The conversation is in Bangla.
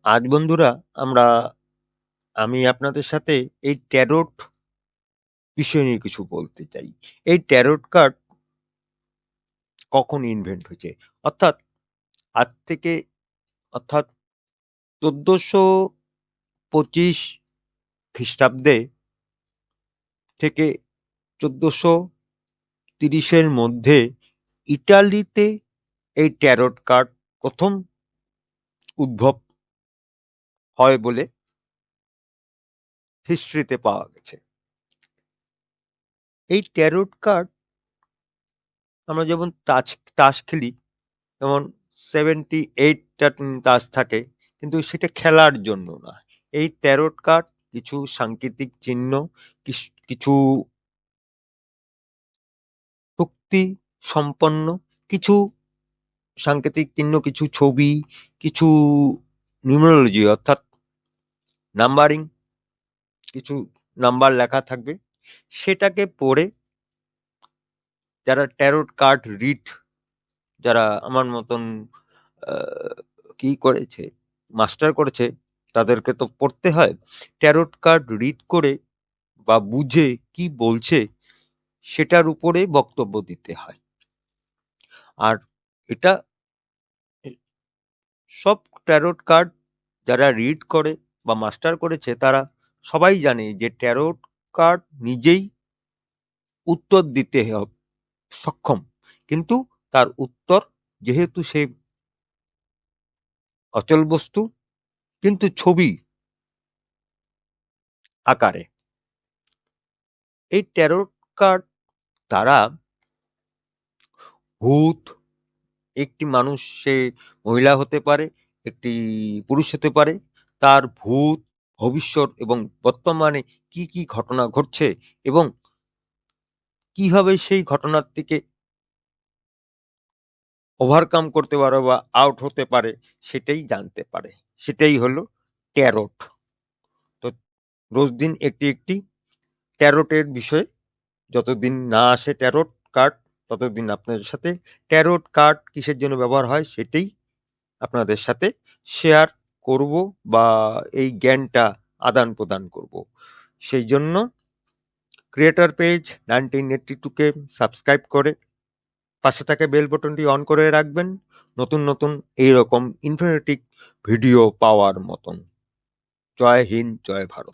আজ বন্ধুরা আমরা আমি আপনাদের সাথে এই ট্যারোট বিষয় নিয়ে কিছু বলতে চাই। এই ট্যারোট কার্ড কখন ইনভেন্ট হয়েছে? অর্থাৎ আজ থেকে অর্থাৎ 1425 খ্রিস্টাব্দে থেকে 1430-এর মধ্যে ইটালিতে এই ট্যারোট কার্ড প্রথম উদ্ভব হয় বলে হিস্ট্রিতে পাওয়া গেছে। এই ট্যারোট কার্ড আমরা যেমন তাস খেলি, যেমন 78টা তাস থাকে, কিন্তু সেটা খেলার জন্য না। এই ট্যারোট কার্ড কিছু সাংকেতিক চিহ্ন, কিছু শক্তি সম্পন্ন কিছু সাংকেতিক চিহ্ন, কিছু ছবি, কিছু নিউমেরোলজি অর্থাৎ নাম্বারিং, কিছু নাম্বার লেখা থাকবে। সেটাকে পড়ে যারা ট্যারোট কার্ড রিড, যারা আমার মতন কি করেছে, মাস্টার করেছে, তাদেরকে তো পড়তে হয়। ট্যারোট কার্ড রিড করে বা বুঝে কি বলছে সেটার উপরে বক্তব্য দিতে হয়। আর এটা সব ট্যারোট কার্ড যারা রিড করে বা মাস্টার করেছে তারা সবাই জানে যে ট্যারোট কার্ড নিজেই উত্তর দিতে সক্ষম, কিন্তু তার উত্তর যেহেতু সে অচল বস্তু কিন্তু ছবি আকারে, এই ট্যারোট কার্ড তারা ভূত, একটি মানুষ সে মহিলা হতে পারে, একটি পুরুষ হতে পারে, তার ভূত, ভবিষ্যৎ এবং বর্তমানে কি কি ঘটনা ঘটছে এবং কিভাবে সেই ঘটনার থেকে ওভারকাম করতে পারে বা আউট হতে পারে সেটাই জানতে পারে। সেটাই হলো ট্যারোট। তো রোজ দিন একটি একটি ট্যারোটের বিষয়ে, যতদিন না আসে ট্যারোট কার্ড ততদিন আপনাদের সাথে ট্যারোট কার্ড কিসের জন্য ব্যবহার হয় সেটাই আপনাদের সাথে শেয়ার করব বা এই জ্ঞানটা আদান প্রদান করব। সেই জন্য ক্রিয়েটর পেজ 1982-কে সাবস্ক্রাইব করে পাশে থাকা বেল বাটনটি অন করে রাখবেন নতুন নতুন এইরকম ইনফরমেটিভ ভিডিও পাওয়ার মতন। জয় হিন্দ, জয় ভারত।